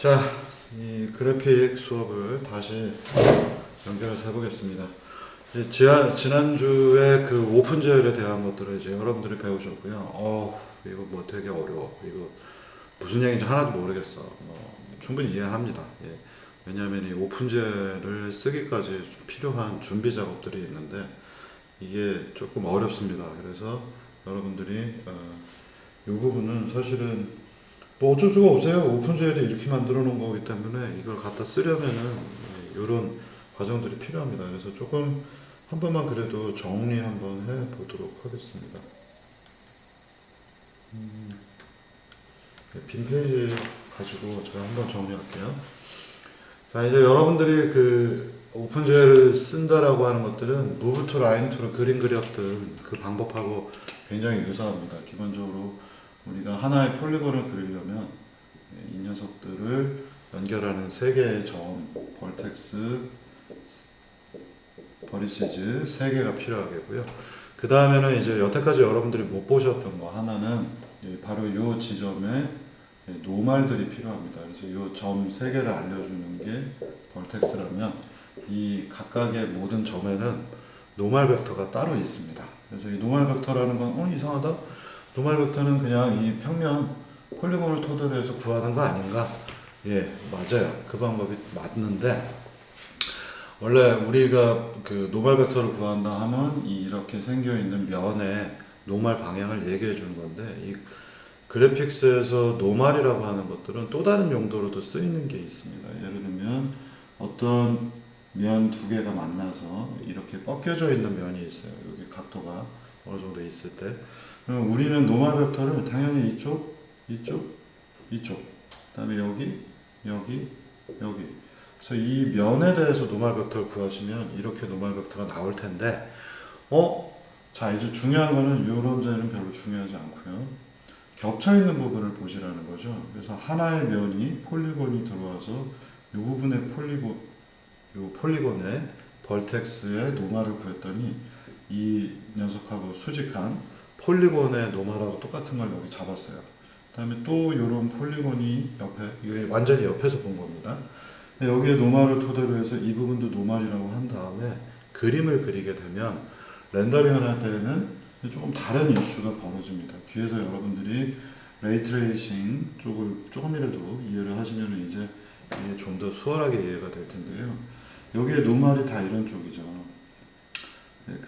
자, 이 그래픽 수업을 다시 연결해서 해보겠습니다. 이제 지난주에 그 오픈젤에 대한 것들을 이제 여러분들이 배우셨고요. 이거 뭐 되게 어려워. 이거 무슨 얘기인지 하나도 모르겠어. 충분히 이해합니다. 예. 왜냐하면 이 오픈젤을 쓰기까지 좀 필요한 준비 작업들이 있는데 이게 조금 어렵습니다. 그래서 여러분들이 이 부분은 사실은 뭐 어쩔 수가 없어요. 오픈젤이 이렇게 만들어 놓은 거기 때문에 이걸 갖다 쓰려면은 이런 과정들이 필요합니다. 그래서 조금 한 번만 그래도 정리 한번 해 보도록 하겠습니다. 빈 페이지 가지고 제가 한번 정리할게요. 자, 이제 여러분들이 그 오픈젤을 쓴다라고 하는 것들은 무브 투 라인 투로 그림 그렸던 그 방법하고 굉장히 유사합니다. 기본적으로 우리가 하나의 폴리곤을 그리려면 이 녀석들을 연결하는 세 개의 점, 벌텍스, 버리시즈 세 개가 필요하겠고요. 그 다음에는 이제 여태까지 여러분들이 못 보셨던 거 하나는 바로 이 지점에 노말들이 필요합니다. 그래서 이 점 세 개를 알려주는 게 벌텍스라면 이 각각의 모든 점에는 노말 벡터가 따로 있습니다. 그래서 이 노말 벡터라는 건 이상하다. 노말 벡터는 그냥 이 평면 폴리곤을 토대로 해서 구하는 거 아닌가? 예, 맞아요. 그 방법이 맞는데 원래 우리가 그 노말 벡터를 구한다 하면 이렇게 생겨 있는 면의 노말 방향을 얘기해 주는 건데 이 그래픽스에서 노말이라고 하는 것들은 또 다른 용도로도 쓰이는 게 있습니다. 예를 들면 어떤 면 두 개가 만나서 이렇게 꺾여져 있는 면이 있어요. 여기 각도가 어느 정도 있을 때 그럼 우리는 노말 벡터를 당연히 이쪽, 이쪽, 이쪽 그 다음에 여기, 여기, 여기 그래서 이 면에 대해서 노말 벡터를 구하시면 이렇게 노말 벡터가 나올 텐데 자 이제 중요한 거는 이런 데는 별로 중요하지 않고요. 겹쳐 있는 부분을 보시라는 거죠. 그래서 하나의 면이 폴리곤이 들어와서 이 부분의 폴리곤의 벌텍스의 노말을 구했더니 이 녀석하고 수직한 폴리곤의 노말하고 똑같은 걸 여기 잡았어요. 그 다음에 또 이런 폴리곤이 옆에, 이게 완전히 옆에서 본 겁니다. 여기에 노말을 토대로 해서 이 부분도 노말이라고 한 다음에 그림을 그리게 되면 렌더링을 할 때는 조금 다른 이슈가 벌어집니다. 뒤에서 여러분들이 레이트레이싱 쪽을 조금이라도 이해를 하시면 이제 이게 좀 더 수월하게 이해가 될 텐데요. 여기에 노말이 다 이런 쪽이죠.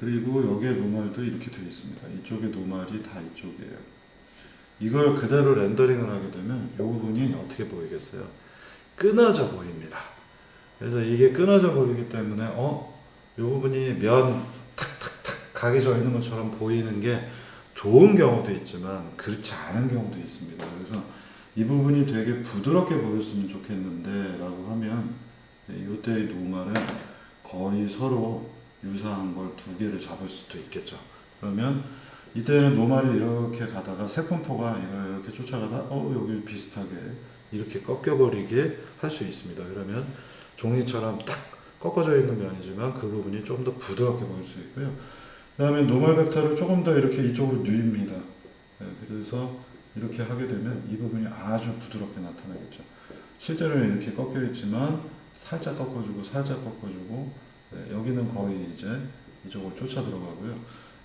그리고 여기에 노말도 이렇게 되어 있습니다. 이쪽에 노말이 다 이쪽이에요. 이걸 그대로 렌더링을 하게 되면 이 부분이 어떻게 보이겠어요? 끊어져 보입니다. 그래서 이게 끊어져 보이기 때문에 이 부분이 면 탁탁탁 각이 져 있는 것처럼 보이는 게 좋은 경우도 있지만 그렇지 않은 경우도 있습니다. 그래서 이 부분이 되게 부드럽게 보였으면 좋겠는데 라고 하면 이때의 노말은 거의 서로 유사한 걸 두 개를 잡을 수도 있겠죠. 그러면 이때는 노말이 이렇게 가다가 색분포가 이렇게 쫓아가다 여기 비슷하게 이렇게 꺾여버리게 할 수 있습니다. 그러면 종이처럼 딱 꺾어져 있는 면이지만 그 부분이 좀 더 부드럽게 보일 수 있고요. 그 다음에 노말 벡터를 조금 더 이렇게 이쪽으로 뉘입니다. 그래서 이렇게 하게 되면 이 부분이 아주 부드럽게 나타나겠죠. 실제로는 이렇게 꺾여 있지만 살짝 꺾어주고 살짝 꺾어주고 여기는 거의 이제 이쪽으로 쫓아 들어가고요.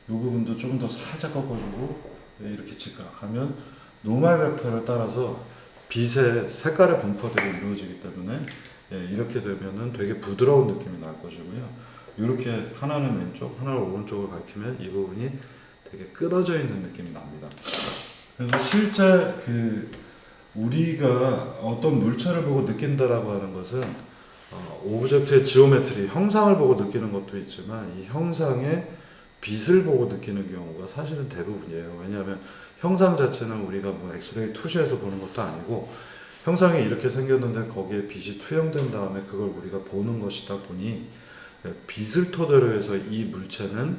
이 부분도 좀 더 살짝 꺾어주고 이렇게 직각하면 노말 벡터를 따라서 빛의 색깔의 분포들이 이루어지기 때문에 이렇게 되면은 되게 부드러운 느낌이 날 것이고요. 이렇게 하나는 왼쪽, 하나는 오른쪽을 밝히면 이 부분이 되게 끊어져 있는 느낌이 납니다. 그래서 실제 우리가 어떤 물체를 보고 느낀다라고 하는 것은 오브젝트의 지오메트리, 형상을 보고 느끼는 것도 있지만 이 형상의 빛을 보고 느끼는 경우가 사실은 대부분이에요. 왜냐하면 형상 자체는 우리가 뭐 엑스레이 투시해서 보는 것도 아니고 형상이 이렇게 생겼는데 거기에 빛이 투영된 다음에 그걸 우리가 보는 것이다 보니 빛을 토대로 해서 이 물체는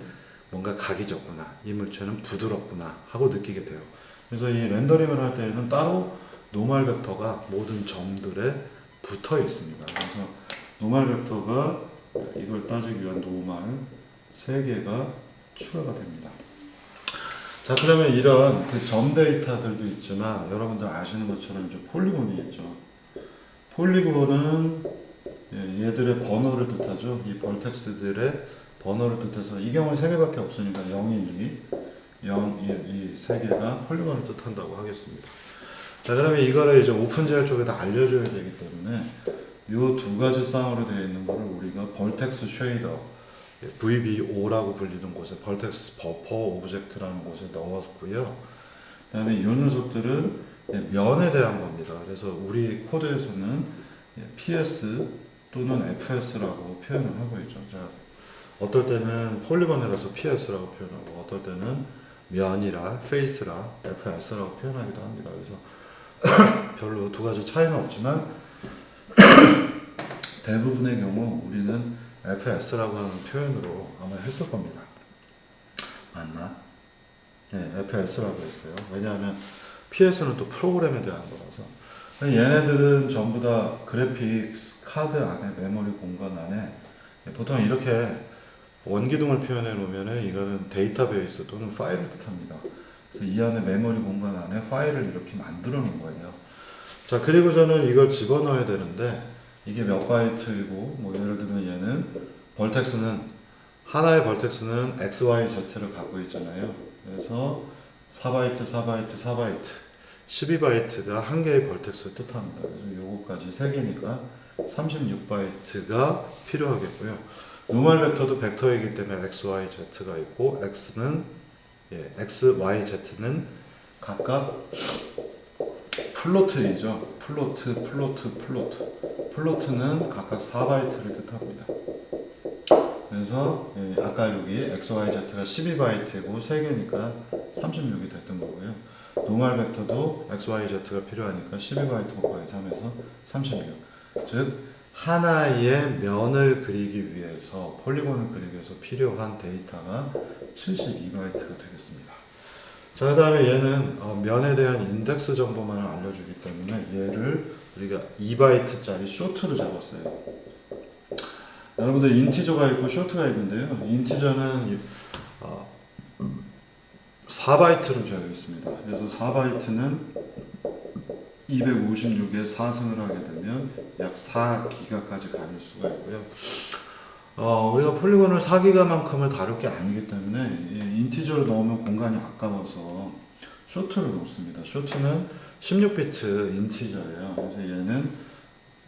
뭔가 각이 졌구나, 이 물체는 부드럽구나 하고 느끼게 돼요. 그래서 이 렌더링을 할 때에는 따로 노말 벡터가 모든 점들에 붙어 있습니다. 그래서 노말 벡터가 이걸 따지기 위한 노말 3개가 추가가 됩니다. 자, 그러면 이런 점 데이터들도 있지만 여러분들 아시는 것처럼 이제 폴리곤이 있죠. 폴리곤은 얘들의 번호를 뜻하죠. 이 벌텍스들의 번호를 뜻해서 이 경우는 3개밖에 없으니까 0, 1, 2, 0, 1, 2, 3개가 폴리곤을 뜻한다고 하겠습니다. 자, 그러면 이거를 이제 오픈GL 쪽에다 알려줘야 되기 때문에 이 두 가지 쌍으로 되어 있는 거를 우리가 벌텍스 쉐이더 VBO라고 불리는 곳에 벌텍스 버퍼 오브젝트라는 곳에 넣었고요. 그 다음에 이 녀석들은 면에 대한 겁니다. 그래서 우리 코드에서는 PS 또는 FS라고 표현을 하고 있죠. 자, 어떨 때는 폴리곤이라서 PS라고 표현하고 어떨 때는 면이라 페이스라 FS라고 표현하기도 합니다. 그래서 별로 두 가지 차이는 없지만 대부분의 경우 우리는 FS라고 하는 표현으로 아마 했을 겁니다. 맞나? 네, FS라고 했어요. 왜냐하면 PS는 또 프로그램에 대한 거라서. 얘네들은 전부 다 그래픽스 카드 안에 메모리 공간 안에 보통 이렇게 원기둥을 표현해 놓으면 이거는 데이터베이스 또는 파일을 뜻합니다. 그래서 이 안에 메모리 공간 안에 파일을 이렇게 만들어 놓은 거예요. 자, 그리고 저는 이걸 집어넣어야 되는데 이게 몇 바이트이고 뭐 예를 들면 얘는 벌텍스는 하나의 벌텍스는 XYZ를 갖고 있잖아요. 그래서 4바이트, 4바이트, 4바이트 12바이트가 한 개의 벌텍스를 뜻합니다. 그래서 요거까지 3개니까 36바이트가 필요하겠고요. 노멀 벡터도 벡터이기 때문에 XYZ가 있고 X는 XYZ는 각각 플로트이죠. 플로트는 각각 4바이트를 뜻합니다. 그래서 아까 여기 XYZ가 12바이트이고 3개니까 36이 됐던 거고요. 노멀 벡터도 XYZ가 필요하니까 12바이트 곱하기 3에서 36. 즉 하나의 면을 그리기 위해서 폴리곤을 그리기 위해서 필요한 데이터가 72바이트가 되겠습니다. 자, 그 다음에 얘는 면에 대한 인덱스 정보만을 알려주기 때문에 얘를 우리가 2바이트짜리 쇼트로 잡았어요. 여러분들 인티저가 있고 쇼트가 있는데요. 인티저는 4바이트로 되어 있습니다. 그래서 4바이트는 256에 4승을 하게 되면 약 4기가까지 가릴 수가 있고요. 우리가 폴리곤을 4기가만큼을 다룰 게 아니기 때문에 인티저를 넣으면 공간이 아까워서 쇼트를 넣습니다. 쇼트는 16비트 인티저예요. 그래서 얘는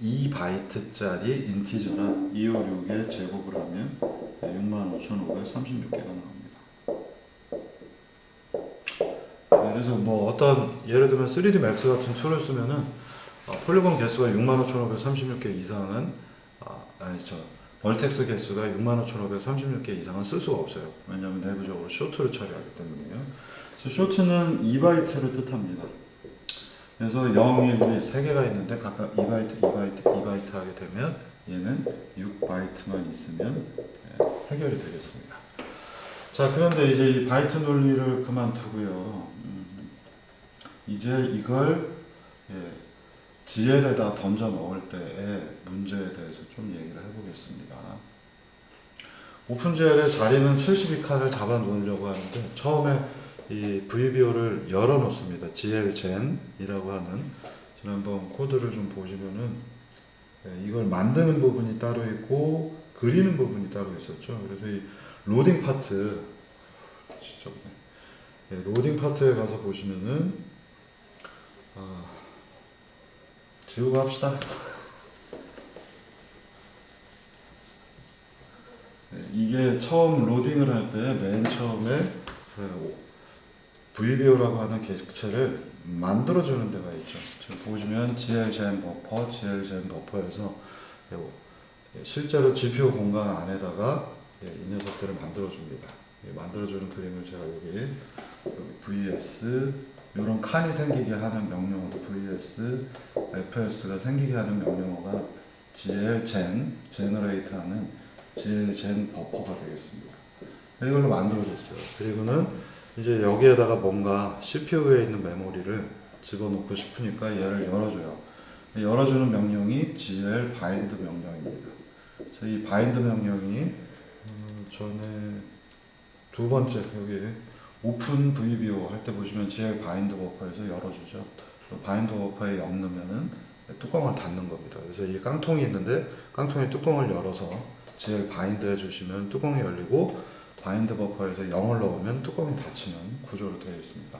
2바이트짜리 인티저라 256에 제곱을 하면 65,536개가 나옵니다. 그래서 뭐 어떤 예를 들면 3D Max 같은 툴을 쓰면은 폴리곤 개수가 65,536개 이상은 벌텍스 개수가 65,536개 이상은 쓸 수가 없어요. 왜냐하면 내부적으로 쇼트를 처리하기 때문에요. 그래서 쇼트는 2바이트를 뜻합니다. 그래서 0, 1, 2 3개가 있는데 각각 2바이트, 2바이트, 2바이트 하게 되면 얘는 6바이트만 있으면 해결이 되겠습니다. 자, 그런데 이제 이 바이트 논리를 그만두고요. 이제 이걸 GL에다 던져 넣을 때의 문제에 대해서 좀 얘기를 해보겠습니다. 오픈GL의 자리는 72칸을 잡아 놓으려고 하는데 처음에 이 VBO를 열어 놓습니다. GLGen이라고 하는 지난번 코드를 좀 보시면은 이걸 만드는 부분이 따로 있고 그리는 부분이 따로 있었죠. 그래서 이 로딩 파트 로딩 파트에 가서 보시면은 지우고 합시다. 이게 처음 로딩을 할 때 맨 처음에 VBO라고 하는 객체를 만들어주는 데가 있죠. 지금 보시면 GLGen 버퍼에서 실제로 GPU 공간 안에다가 이 녀석들을 만들어줍니다. 만들어주는 그림을 제가 여기 VS 이런 칸이 생기게 하는 명령어가 VS FS가 생기게 하는 명령어가 GLGen 제너레이트하는 GLGen 버퍼가 되겠습니다. 이걸로 만들어졌어요. 그리고는 이제 여기에다가 뭔가 CPU에 있는 메모리를 집어넣고 싶으니까 얘를 열어줘요. 열어주는 명령이 GL bind 명령입니다. 그래서 이 bind 명령이 전에 두 번째 여기 오픈 VBO 할 때 보시면 GL bind 버퍼에서 열어주죠. bind 버퍼에 0 넣으면은 뚜껑을 닫는 겁니다. 그래서 이 깡통이 있는데 깡통의 뚜껑을 열어서 GL 바인드 해주시면 뚜껑이 열리고 바인드 버퍼에서 0을 넣으면 뚜껑이 닫히는 구조로 되어 있습니다.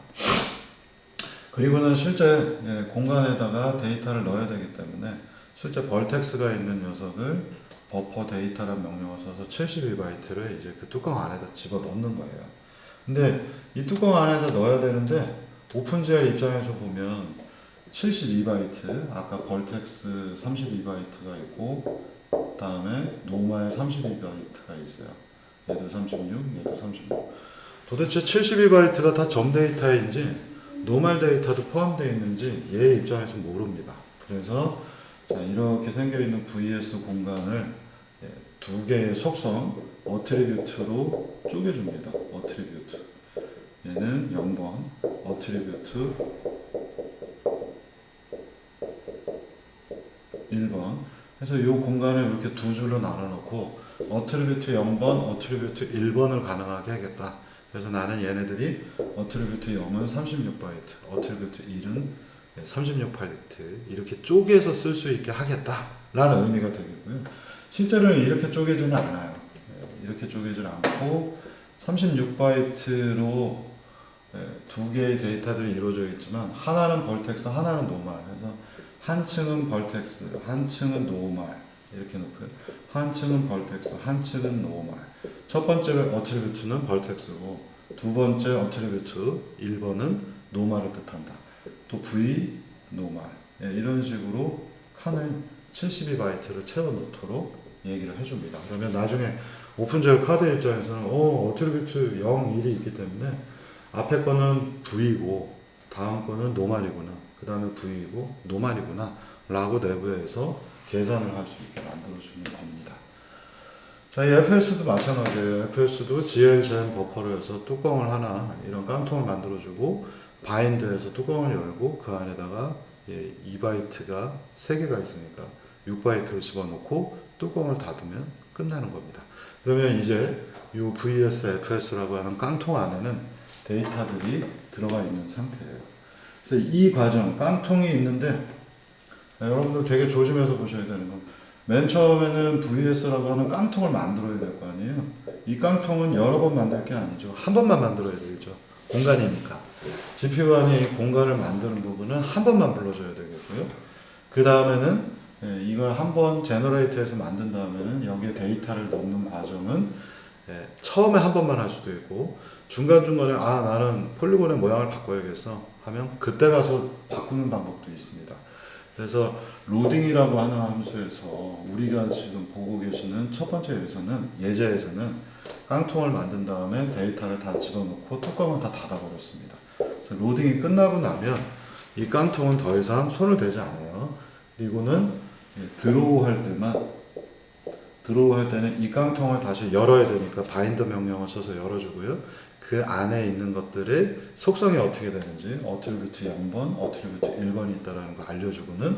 그리고는 실제 공간에다가 데이터를 넣어야 되기 때문에 실제 벌텍스가 있는 녀석을 버퍼 데이터라는 명령을 써서 72바이트를 이제 그 뚜껑 안에다 집어 넣는 거예요. 근데 이 뚜껑 안에다 넣어야 되는데 오픈GL 입장에서 보면 72바이트, 아까 벌텍스 32바이트가 있고 그 다음에 노말 32바이트가 있어요. 얘도 36, 얘도 36. 도대체 72바이트가 다 점 데이터인지 노말 데이터도 포함되어 있는지 얘 입장에서 모릅니다. 그래서 자, 이렇게 생겨있는 VS 공간을 두 개의 속성 어트리뷰트로 쪼개줍니다. 어트리뷰트. 얘는 0번 어트리뷰트 1번. 그래서 이 공간을 이렇게 두 줄로 나눠놓고 어트리뷰트 0번, 어트리뷰트 1번을 가능하게 하겠다. 그래서 나는 얘네들이 어트리뷰트 0은 36바이트, 어트리뷰트 1은 36바이트 이렇게 쪼개서 쓸 수 있게 하겠다라는 의미가 되겠고요. 실제로는 이렇게 쪼개지는 않아요. 이렇게 쪼개지는 않고 36바이트로 두 개의 데이터들이 이루어져 있지만 하나는 벌텍스, 하나는 노말. 그래서 한 층은 벌텍스, 한 층은 노말 이렇게 놓고요. 한 층은 벌텍스, 한 층은 노말. 첫 번째 어트리뷰트는 벌텍스고 두 번째 어트리뷰트 1번은 노말을 뜻한다. 또 V, 노말 이런 식으로 칸을 72바이트를 채워 넣도록 얘기를 해줍니다. 그러면 나중에 오픈GL 카드 입장에서는 어트리뷰트 0, 1이 있기 때문에 앞에 거는 V고 다음 거는 노말이구나. 그 다음에 V이고 노말이구나 라고 내부에서 계산을 할 수 있게 만들어주는 겁니다. 자, 이 FS도 마찬가지예요. FS도 GLGen 버퍼로 해서 뚜껑을 하나 이런 깡통을 만들어주고 바인드에서 뚜껑을 열고 그 안에다가 2바이트가 3개가 있으니까 6바이트를 집어넣고 뚜껑을 닫으면 끝나는 겁니다. 그러면 이제 이 VS FS라고 하는 깡통 안에는 데이터들이 들어가 있는 상태예요. 그래서 이 과정, 깡통이 있는데 여러분들 되게 조심해서 보셔야 되는 건 맨 처음에는 VS라고 하는 깡통을 만들어야 될 거 아니에요. 이 깡통은 여러 번 만들 게 아니죠. 한 번만 만들어야 되겠죠. 공간이니까. GPU 안에 공간을 만드는 부분은 한 번만 불러줘야 되겠고요. 그 다음에는 이걸 한 번 제너레이트해서 만든 다음에는 여기에 데이터를 넣는 과정은 처음에 한 번만 할 수도 있고 중간중간에 나는 폴리곤의 모양을 바꿔야겠어 하면 그때 가서 바꾸는 방법도 있습니다. 그래서 로딩이라고 하는 함수에서 우리가 지금 보고 계시는 첫 번째 예제에서는 깡통을 만든 다음에 데이터를 다 집어넣고 뚜껑을 다 닫아버렸습니다. 그래서 로딩이 끝나고 나면 이 깡통은 더 이상 손을 대지 않아요. 그리고는 드로우 할 때는 이 깡통을 다시 열어야 되니까 바인드 명령을 써서 열어주고요. 그 안에 있는 것들의 속성이 어떻게 되는지 어트리뷰트 0번, 어트리뷰트 1번이 있다는 거 알려주고는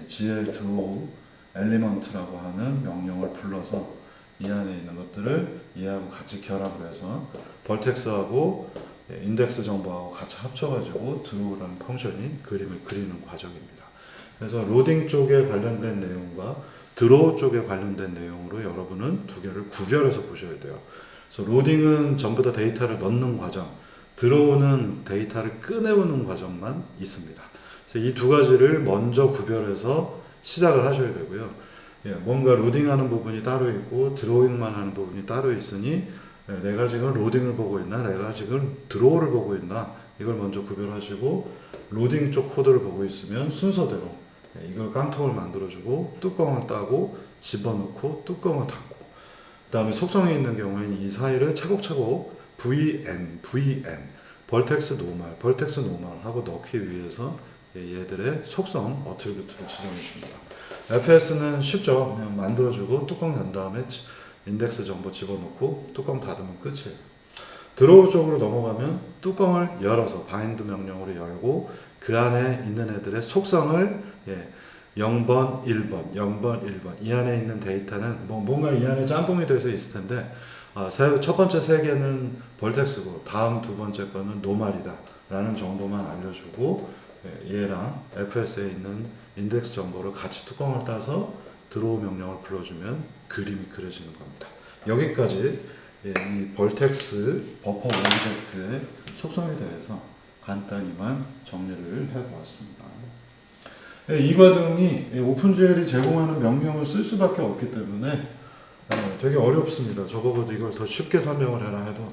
GL 드로우 엘리먼트라고 하는 명령을 불러서 이 안에 있는 것들을 얘하고 같이 결합을 해서 벌텍스하고 인덱스 정보하고 같이 합쳐가지고 드로우라는 펑션이 그림을 그리는 과정입니다. 그래서 로딩 쪽에 관련된 내용과 드로우 쪽에 관련된 내용으로 여러분은 두 개를 구별해서 보셔야 돼요. 그래서 로딩은 전부 다 데이터를 넣는 과정, 드로우는 데이터를 꺼내오는 과정만 있습니다. 그래서 이 두 가지를 먼저 구별해서 시작을 하셔야 되고요. 뭔가 로딩하는 부분이 따로 있고 드로잉만 하는 부분이 따로 있으니 내가 지금 로딩을 보고 있나, 내가 지금 드로우를 보고 있나 이걸 먼저 구별하시고 로딩 쪽 코드를 보고 있으면 순서대로 이걸 깡통을 만들어주고 뚜껑을 따고 집어넣고 뚜껑을 닫고 그 다음에 속성이 있는 경우에는 이 사이를 차곡차곡 VN, 벌텍스 노말, 벌텍스 노말 하고 넣기 위해서 얘들의 속성 어트리뷰트를 지정해 줍니다. FS는 쉽죠. 그냥 만들어주고 뚜껑 연 다음에 인덱스 정보 집어넣고 뚜껑 닫으면 끝이에요. 드로우 쪽으로 넘어가면 뚜껑을 열어서 바인드 명령으로 열고 그 안에 있는 애들의 속성을 0번, 1번, 0번, 1번 이 안에 있는 데이터는 뭔가 이 안에 짬뽕이 돼서 있을 텐데 첫 번째 세 개는 벌텍스고 다음 두 번째 거는 노말이다 라는 정보만 알려주고 얘랑 FS에 있는 인덱스 정보를 같이 뚜껑을 따서 드로우 명령을 불러주면 그림이 그려지는 겁니다. 여기까지 이 벌텍스 버퍼 오브젝트의 속성에 대해서 간단히만 정리를 해보았습니다. 이 과정이 오픈GL이 제공하는 명령을 쓸 수밖에 없기 때문에 되게 어렵습니다. 저보고도 이걸 더 쉽게 설명을 해라 해도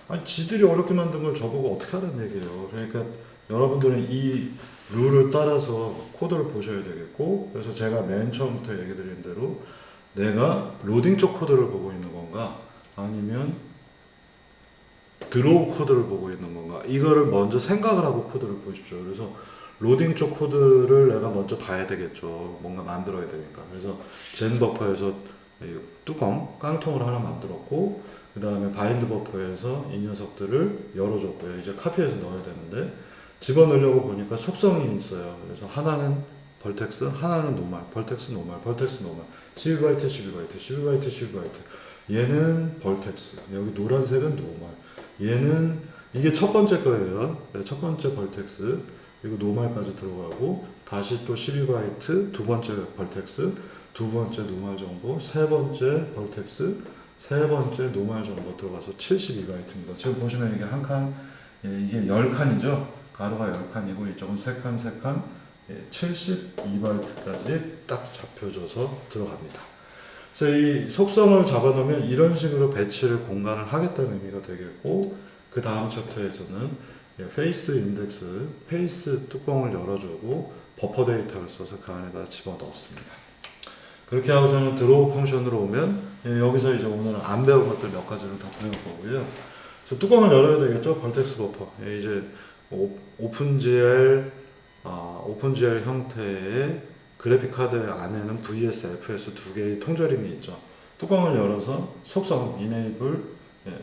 아니 지들이 어렵게 만든 걸 저보고 어떻게 하라는 얘기예요. 그러니까 여러분들은 이 룰을 따라서 코드를 보셔야 되겠고, 그래서 제가 맨 처음부터 얘기 드린 대로 내가 로딩 쪽 코드를 보고 있는 건가 아니면 드로우 코드를 보고 있는 건가, 이거를 먼저 생각을 하고 코드를 보십시오. 그래서 로딩 쪽 코드를 내가 먼저 봐야 되겠죠. 뭔가 만들어야 되니까. 그래서 젠 버퍼에서 뚜껑, 깡통을 하나 만들었고, 그 다음에 바인드 버퍼에서 이 녀석들을 열어줬고요. 이제 카피해서 넣어야 되는데 집어넣으려고 보니까 속성이 있어요. 그래서 하나는 벌텍스, 하나는 노말, 벌텍스 노말, 벌텍스 노말, 12바이트, 12바이트, 12바이트, 12바이트. 얘는 벌텍스, 여기 노란색은 노말. 얘는 이게 첫 번째 거예요. 첫 번째 벌텍스. 그리고 노말까지 들어가고 다시 또 12바이트, 두 번째 벌텍스, 두 번째 노말 정보, 세 번째 벌텍스, 세 번째 노말 정보 들어가서 72바이트입니다. 지금 보시면 이게 한 칸, 이게 10칸이죠. 가로가 10칸이고 이쪽은 3칸, 3칸, 72바이트까지 딱 잡혀져서 들어갑니다. 그래서 이 속성을 잡아놓으면 이런 식으로 배치를 공간을 하겠다는 의미가 되겠고, 그 다음 챕터에서는 페이스 인덱스, 페이스 뚜껑을 열어주고 버퍼 데이터를 써서 그 안에다 집어넣습니다. 그렇게 하고서는 드로우 펑션으로 오면 여기서 이제 오늘은 안 배운 것들 몇 가지를 더 배울 거고요. 그래서 뚜껑을 열어야 되겠죠. 벌텍스 버퍼. 이제 오픈GL 형태의 그래픽 카드 안에는 VS, FS 두 개의 통조림이 있죠. 뚜껑을 열어서 속성, enable,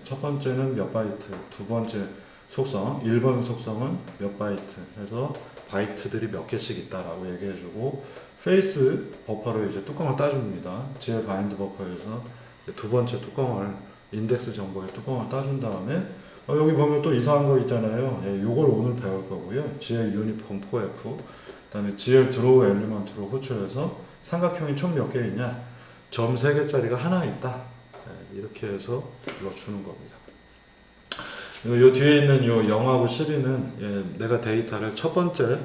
첫 번째는 몇 바이트, 두 번째 속성, 1번 속성은 몇 바이트 해서 바이트들이 몇 개씩 있다라고 얘기해주고, 페이스 버퍼로 이제 뚜껑을 따줍니다. GL 바인드 버퍼에서 두 번째 뚜껑을, 인덱스 정보의 뚜껑을 따준 다음에 여기 보면 또 이상한 거 있잖아요. 요걸 오늘 배울 거고요. GL 유니폼 4F, 그 다음에 GL 드로우 엘리먼트로 호출해서 삼각형이 총 몇 개 있냐? 점 3개짜리가 하나 있다. 이렇게 해서 불러주는 겁니다. 요 뒤에 있는 요 0하고 12는 내가 데이터를 첫 번째는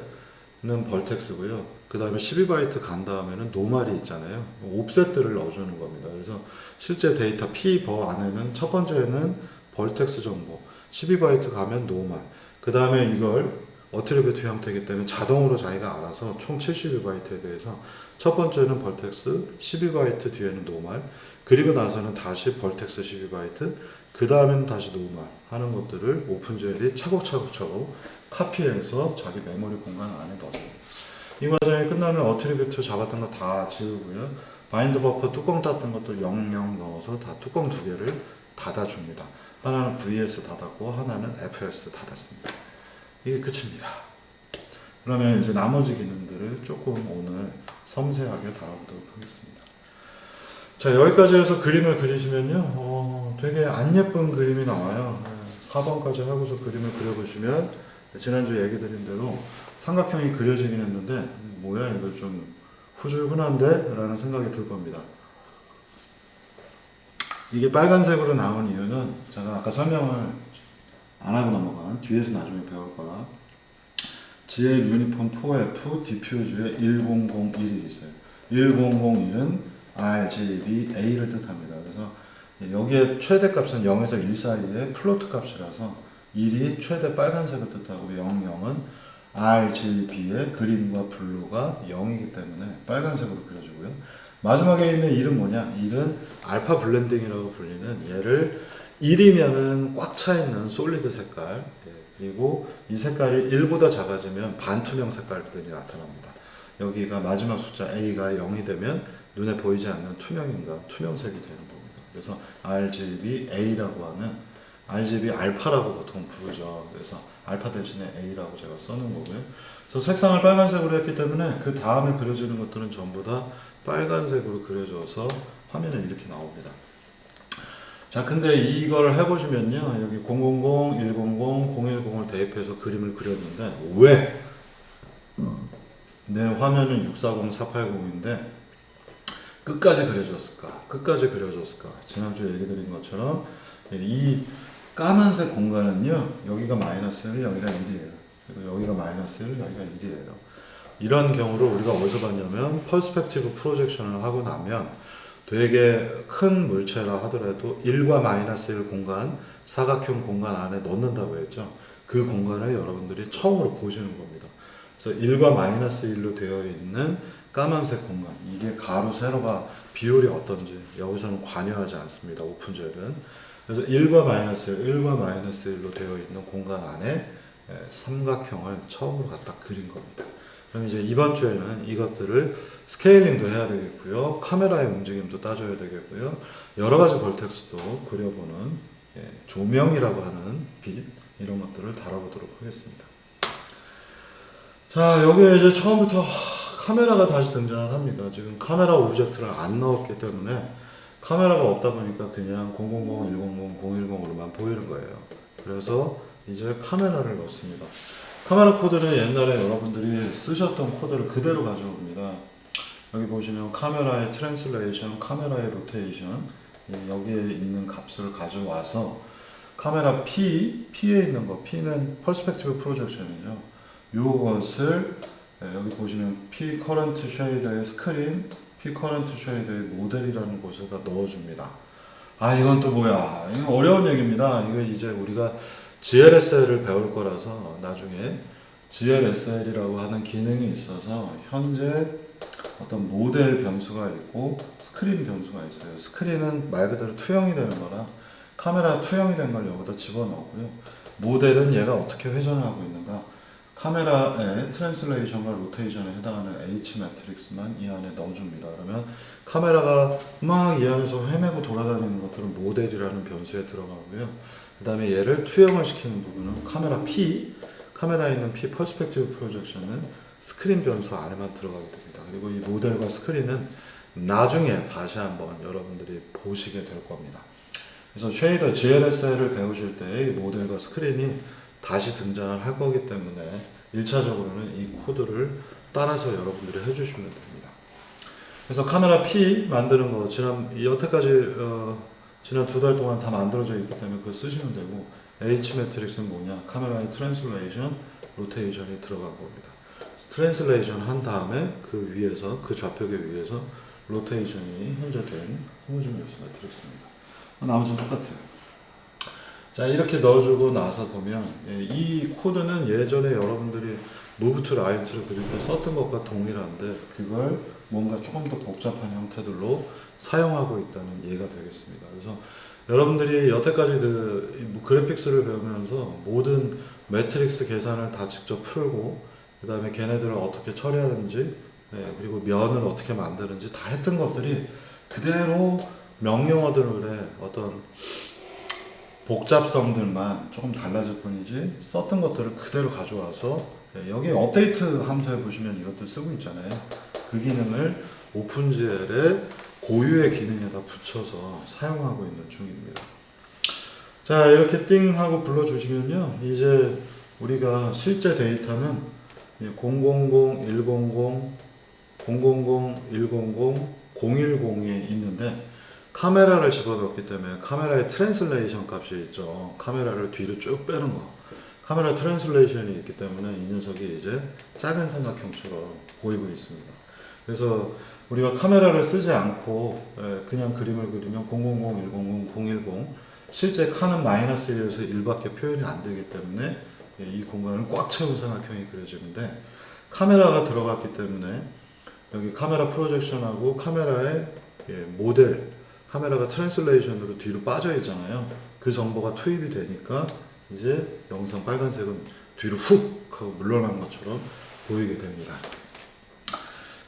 벌텍스고요. 그 다음에 12바이트 간 다음에는 노말이 있잖아요. 옵셋들을 넣어주는 겁니다. 그래서 실제 데이터 P버 안에는 첫 번째는 벌텍스 정보, 12바이트 가면 노말, 그 다음에 이걸 어트리뷰트 형태이기 때문에 자동으로 자기가 알아서 총 72바이트에 대해서 첫 번째는 벌텍스, 12바이트 뒤에는 노말, 그리고 나서는 다시 벌텍스 12바이트, 그 다음에는 다시 노말 하는 것들을 오픈GL이 차곡차곡 카피해서 자기 메모리 공간 안에 넣었습니다. 이 과정이 끝나면 어트리뷰트 잡았던 거 다 지우고요. 바인드 버퍼 뚜껑 닫던 것도 00 넣어서 다 뚜껑 두 개를 닫아줍니다. 하나는 VS 닫았고 하나는 FS 닫았습니다. 이게 끝입니다. 그러면 이제 나머지 기능들을 조금 오늘 섬세하게 다뤄보도록 하겠습니다. 자, 여기까지 해서 그림을 그리시면요, 되게 안 예쁜 그림이 나와요. 4번까지 하고서 그림을 그려보시면 지난주 얘기 드린 대로 삼각형이 그려지긴 했는데 뭐야 이거 좀 후줄근한데? 라는 생각이 들 겁니다. 이게 빨간색으로 나온 이유는 제가 아까 설명을 안 하고 넘어간, 뒤에서 나중에 배울 거라, GL 유니폼 4F 디퓨즈에 1001이 있어요. 1001은 RGB A를 뜻합니다. 그래서 여기에 최대값은 0에서 1 사이의 플로트 값이라서 1이 최대 빨간색을 뜻하고 00은 RGB의 그린과 블루가 0이기 때문에 빨간색으로 그려주고요. 마지막에 있는 1은 뭐냐? 1은 알파 블렌딩이라고 불리는, 얘를 1이면은 꽉 차있는 솔리드 색깔, 그리고 이 색깔이 1보다 작아지면 반투명 색깔들이 나타납니다. 여기가 마지막 숫자 A가 0이 되면 눈에 보이지 않는 투명인간, 투명색이 되는 겁니다. 그래서 RGB A라고 하는, RGB 알파라고 보통 부르죠. 그래서 알파 대신에 A라고 제가 써놓은 거고요. 그래서 색상을 빨간색으로 했기 때문에 그 다음에 그려지는 것들은 전부 다 빨간색으로 그려져서 화면에 이렇게 나옵니다. 자, 근데 이걸 해보시면요, 여기 000, 100, 010을 대입해서 그림을 그렸는데 왜 내 화면은 640480인데 끝까지 그려졌을까? 지난주에 얘기 드린 것처럼 이 까만색 공간은요, 여기가 마이너스 1, 여기가 1이에요. 그리고 여기가 마이너스 1, 여기가 1이에요. 이런 경우를 우리가 어디서 봤냐면 퍼스펙티브 프로젝션을 하고 나면 되게 큰 물체라 하더라도 1과 마이너스 1 공간, 사각형 공간 안에 넣는다고 했죠. 그 공간을 여러분들이 처음으로 보시는 겁니다. 그래서 1과 마이너스 1로 되어 있는 까만색 공간, 이게 가로, 세로가 비율이 어떤지 여기서는 관여하지 않습니다. 오픈젤은. 그래서 1과 마이너스 1과 마이너스 1로 되어 있는 공간 안에 삼각형을 처음으로 갖다 그린 겁니다. 그럼 이제 이번 주에는 이것들을 스케일링도 해야 되겠고요. 카메라의 움직임도 따져야 되겠고요. 여러 가지 벌텍스도 그려보는 조명이라고 하는 빛, 이런 것들을 다뤄보도록 하겠습니다. 자, 여기에 이제 처음부터 카메라가 다시 등장을 합니다. 지금 카메라 오브젝트를 안 넣었기 때문에 카메라가 없다 보니까 그냥 000, 100, 010으로만 보이는 거예요. 그래서 이제 카메라를 넣습니다. 카메라 코드는 옛날에 여러분들이 쓰셨던 코드를 그대로 가져옵니다. 여기 보시면 카메라의 트랜슬레이션, 카메라의 로테이션, 여기에 있는 값을 가져와서 카메라 P에 있는 거, P는 퍼스펙티브 프로젝션이죠. 요것을 여기 보시면 P 커런트 쉐이더의 스크린, P 커런트 쉐이더의 모델이라는 곳에다 넣어줍니다. 아, 이건 또 뭐야? 이거 어려운 얘기입니다. 이거 이제 우리가 GLSL을 배울 거라서 나중에 GLSL이라고 하는 기능이 있어서 현재 어떤 모델 변수가 있고 스크린 변수가 있어요. 스크린은 말 그대로 투영이 되는 거라 카메라 투영이 된 걸 여기다 집어넣고요. 모델은 얘가 어떻게 회전을 하고 있는가, 카메라의 트랜슬레이션과 로테이션에 해당하는 H 매트릭스만 이 안에 넣어줍니다. 그러면 카메라가 막 이 안에서 헤매고 돌아다니는 것들은 모델이라는 변수에 들어가고요. 그 다음에 얘를 투영을 시키는 부분은 카메라 P, 카메라에 있는 P 퍼스펙티브 프로젝션은 스크린 변수 안에만 들어가게 됩니다. 그리고 이 모델과 스크린은 나중에 다시 한번 여러분들이 보시게 될 겁니다. 그래서 쉐이더 GLSL을 배우실 때 이 모델과 스크린이 다시 등장을 할 거기 때문에 1차적으로는 이 코드를 따라서 여러분들이 해주시면 됩니다. 그래서 카메라 P 만드는 거 여태까지 지난 2달 동안 다 만들어져 있기 때문에 그거 쓰시면 되고, H 매트릭스는 뭐냐, 카메라의 트랜슬레이션, 로테이션이 들어간 겁니다. 트랜슬레이션 한 다음에 그 위에서, 그 좌표계 위에서 로테이션이 현재된 호모지니어스 매트릭스입니다. 나머지는 똑같아요. 자, 이렇게 넣어주고 나서 보면 이 코드는 예전에 여러분들이 무브 투 라이트를 그릴 때 썼던 것과 동일한데 그걸 뭔가 조금 더 복잡한 형태들로 사용하고 있다는 예가 되겠습니다. 그래서 여러분들이 여태까지 그래픽스를 배우면서 모든 매트릭스 계산을 다 직접 풀고 그 다음에 걔네들을 어떻게 처리하는지 그리고 면을 어떻게 만드는지 다 했던 것들이 그대로 명령어들의 어떤 복잡성들만 조금 달라질 뿐이지 썼던 것들을 그대로 가져와서 여기 업데이트 함수에 보시면 이것들 쓰고 있잖아요. 그 기능을 오픈GL의 고유의 기능에다 붙여서 사용하고 있는 중입니다. 자, 이렇게 띵 하고 불러주시면요, 이제 우리가 실제 데이터는 000, 100, 000, 100, 010에 있는데 카메라를 집어넣었기 때문에 카메라의 트랜슬레이션 값이 있죠. 카메라를 뒤로 쭉 빼는 거. 카메라 트랜슬레이션이 있기 때문에 이 녀석이 이제 작은 삼각형처럼 보이고 있습니다. 그래서 우리가 카메라를 쓰지 않고 그냥 그림을 그리면 000, 100, 010 실제 칸은 마이너스 1에서 1밖에 표현이 안 되기 때문에 이 공간을 꽉 채운 삼각형이 그려지는데, 카메라가 들어갔기 때문에 여기 카메라 프로젝션하고 카메라의 모델, 카메라가 트랜슬레이션으로 뒤로 빠져 있잖아요. 그 정보가 투입이 되니까 이제 영상 빨간색은 뒤로 훅 하고 물러난 것처럼 보이게 됩니다.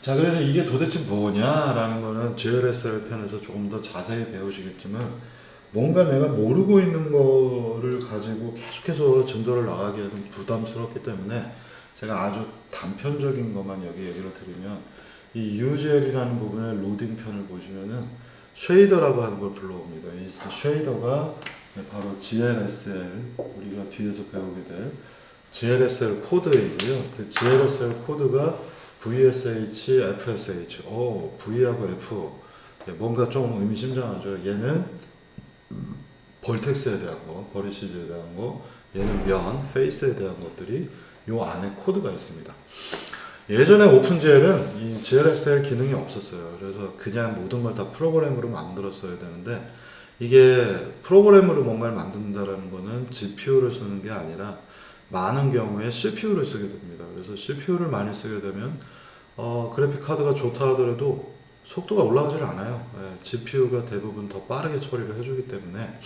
자, 그래서 이게 도대체 뭐냐라는 거는 GLSL 편에서 조금 더 자세히 배우시겠지만, 뭔가 내가 모르고 있는 거를 가지고 계속해서 진도를 나가기에는 부담스럽기 때문에 제가 아주 단편적인 것만 여기 얘기를 드리면, 이 UGL이라는 부분의 로딩 편을 보시면은 쉐이더라고 하는 걸 불러옵니다. 이 쉐이더가 바로 GLSL, 우리가 뒤에서 배우게 될 GLSL 코드이고요. 그 GLSL 코드가 VSH, FSH. V하고 F. 뭔가 좀 의미심장하죠. 얘는 벌텍스에 대한 거, 버리시즈에 대한 거, 얘는 면, 페이스에 대한 것들이 요 안에 코드가 있습니다. 예전에 오픈GL은 이 GLSL 기능이 없었어요. 그래서 그냥 모든 걸 다 프로그램으로 만들었어야 되는데, 이게 프로그램으로 뭔가를 만든다라는 거는 GPU를 쓰는 게 아니라 많은 경우에 CPU를 쓰게 됩니다. 그래서 CPU를 많이 쓰게 되면 그래픽 카드가 좋다 하더라도 속도가 올라가질 않아요. GPU가 대부분 더 빠르게 처리를 해주기 때문에.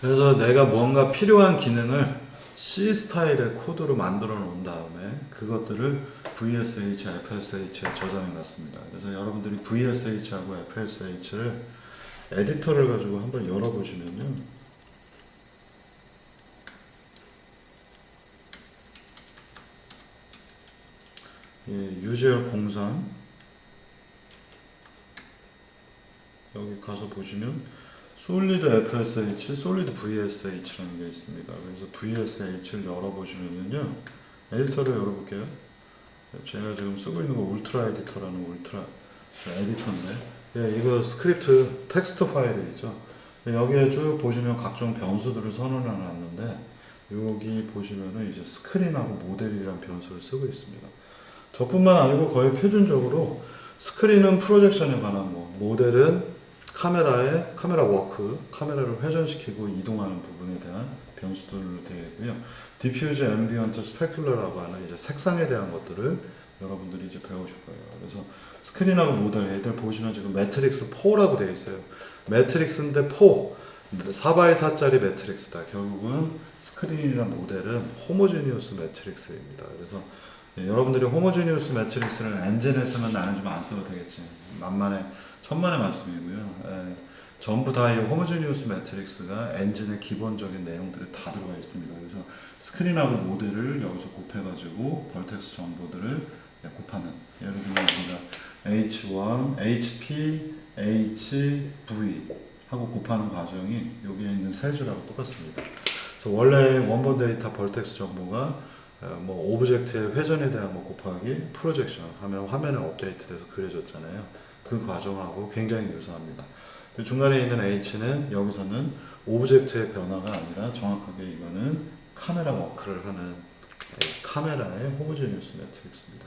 그래서 내가 뭔가 필요한 기능을 C 스타일의 코드로 만들어 놓은 다음에 그것들을 VSH, FSH에 저장해 놨습니다. 그래서 여러분들이 VSH하고 FSH를 에디터를 가지고 한번 열어보시면요. 유지열 03 여기 가서 보시면 솔리드 FSH, 솔리드 VSH라는 게 있습니다. 그래서 VSH를 열어보시면요. 에디터를 열어볼게요. 제가 지금 쓰고 있는 거 울트라 에디터라는 울트라 에디터인데, 이거 스크립트 텍스트 파일이 있죠. 여기에 쭉 보시면 각종 변수들을 선언해 놨는데, 여기 보시면은 이제 스크린하고 모델이라는 변수를 쓰고 있습니다. 저뿐만 아니고 거의 표준적으로 스크린은 프로젝션에 관한 거, 모델은 카메라 워크, 카메라를 회전시키고 이동하는 부분에 대한 변수들로 되어 있고요. 디퓨즈, 앰비언트, 스페큘러라고 하는 이제 색상에 대한 것들을 여러분들이 이제 배우실 거예요. 그래서 스크린하고 모델, 얘들 보시면 지금 매트릭스 4라고 되어 있어요. 매트릭스인데 4, 4x4짜리 매트릭스다. 결국은 스크린이나 모델은 호모지니우스 매트릭스입니다. 그래서 여러분들이 호모지니우스 매트릭스를 엔진에 쓰면 나는 좀 안 써도 되겠지. 천만의 말씀이고요. 전부 다 이 호모지니우스 매트릭스가 엔진의 기본적인 내용들이 다 들어가 있습니다. 그래서 스크린하고 모델을 여기서 곱해가지고 벌텍스 정보들을 곱하는, 예를 들면 우리가 H1, HP, HV 하고 곱하는 과정이 여기에 있는 세 줄하고 똑같습니다. 그래서 원래 원본 데이터 벌텍스 정보가 오브젝트의 회전에 대한 거 곱하기 프로젝션 하면 화면에 업데이트돼서 그려졌잖아요. 그 과정하고 굉장히 유사합니다. 중간에 있는 H는 여기서는 오브젝트의 변화가 아니라 정확하게 이거는 카메라 워크를 하는 카메라의 호모지니우스 매트릭스입니다.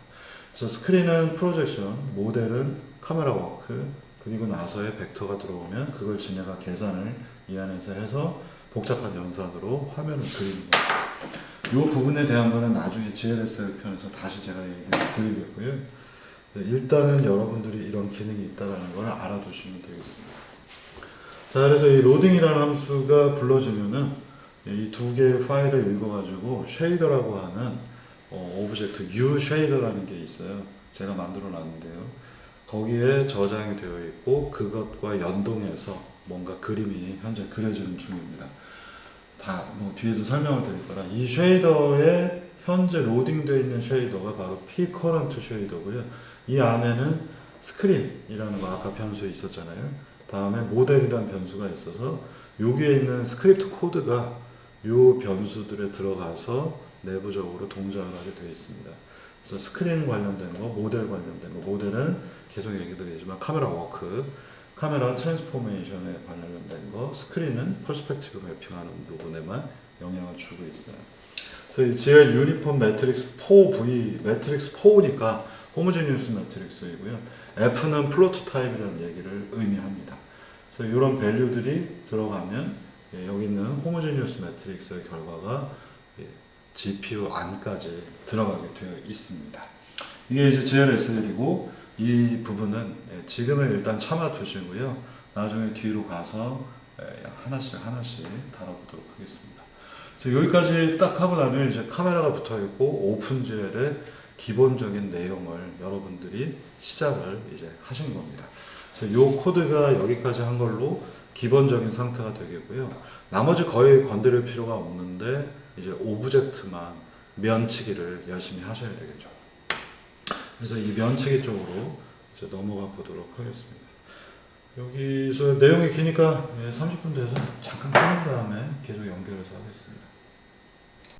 그래서 스크린은 프로젝션, 모델은 카메라 워크, 그리고 나서의 벡터가 들어오면 그걸 지네가 계산을 이 안에서 해서 복잡한 연산으로 화면을 그리는 겁니다. 이 부분에 대한 거는 나중에 GLSL 편에서 다시 제가 얘기를 드리겠고요. 일단은 여러분들이 이런 기능이 있다는 걸 알아두시면 되겠습니다. 자, 그래서 이 로딩이라는 함수가 불러지면은 이 두 개의 파일을 읽어가지고 쉐이더라고 하는 오브젝트 U 쉐이더라는 게 있어요. 제가 만들어 놨는데요. 거기에 저장이 되어 있고 그것과 연동해서 뭔가 그림이 현재 그려지는 중입니다. 다 뒤에서 설명을 드릴 거라. 이 쉐이더에 현재 로딩되어 있는 쉐이더가 바로 P 커런트 쉐이더고요. 이 안에는 스크린이라는 거 아까 변수 있었잖아요. 다음에 모델이라는 변수가 있어서 여기에 있는 스크립트 코드가 이 변수들에 들어가서 내부적으로 동작을 하게 되어 있습니다. 그래서 스크린 관련된 거, 모델 관련된 거, 모델은 계속 얘기 드리지만 카메라 워크, 카메라 트랜스포메이션에 관련된 거, 스크린은 퍼스펙티브 매핑하는 부분에만 영향을 주고 있어요. 그래서 이 GL 유니폼 매트릭스 4V, 매트릭스 4니까 호모지니우스 매트릭스이고요. F는 플로트 타입이라는 얘기를 의미합니다. 그래서 이런 밸류들이 들어가면 여기 있는 호모지니우스 매트릭스의 결과가 GPU 안까지 들어가게 되어 있습니다. 이게 이제 GLSL이고 이 부분은 지금은 일단 참아 두시고요. 나중에 뒤로 가서 하나씩 다뤄보도록 하겠습니다. 여기까지 딱 하고 나면 이제 카메라가 붙어 있고 오픈GL의 기본적인 내용을 여러분들이 시작을 이제 하신 겁니다. 그래서 이 코드가 여기까지 한 걸로 기본적인 상태가 되겠고요. 나머지 거의 건드릴 필요가 없는데 이제 오브젝트만 면치기를 열심히 하셔야 되겠죠. 그래서 이 면치기 쪽으로 이제 넘어가 보도록 하겠습니다. 여기서 내용이 기니까 30분 돼서 잠깐 끊은 다음에 계속 연결해서 하겠습니다.